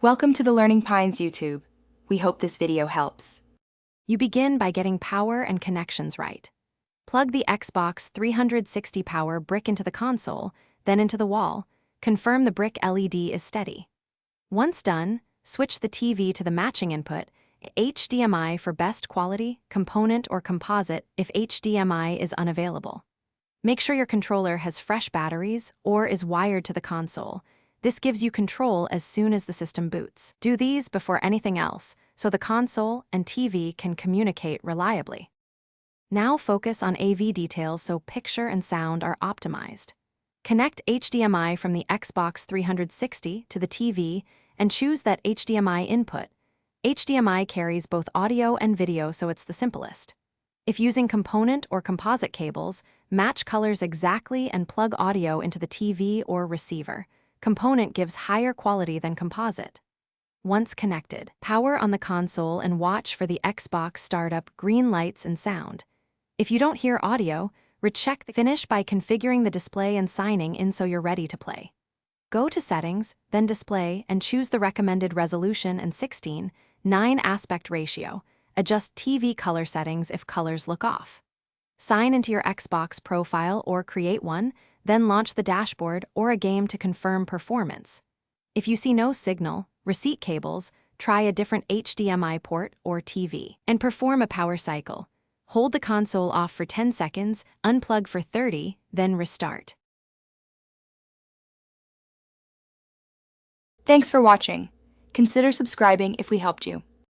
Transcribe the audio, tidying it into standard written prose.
Welcome to the Learning Pines YouTube. We hope this video helps. You begin by getting power and connections right. Plug the Xbox 360 power brick into the console, then into the wall. Confirm the brick LED is steady. Once done, switch the TV to the matching input, HDMI for best quality, component or composite if HDMI is unavailable. Make sure your controller has fresh batteries or is wired to the console. This gives you control as soon as the system boots. Do these before anything else, so the console and TV can communicate reliably. Now focus on AV details so picture and sound are optimized. Connect HDMI from the Xbox 360 to the TV and choose that HDMI input. HDMI carries both audio and video, so it's the simplest. If using component or composite cables, match colors exactly and plug audio into the TV or receiver. Component gives higher quality than composite. Once connected, power on the console and watch for the Xbox start up green lights and sound. If you don't hear audio, recheck the finish by configuring the display and signing in so you're ready to play. Go to Settings, then Display, and choose the recommended resolution and 16:9 aspect ratio. Adjust TV color settings if colors look off. Sign into your Xbox profile or create one, then launch the dashboard or a game to confirm performance. If you see no signal, receipt cables, try a different HDMI port or TV, and perform a power cycle. Hold the console off for 10 seconds, unplug for 30, then restart. Thanks for watching. Consider subscribing if we helped you.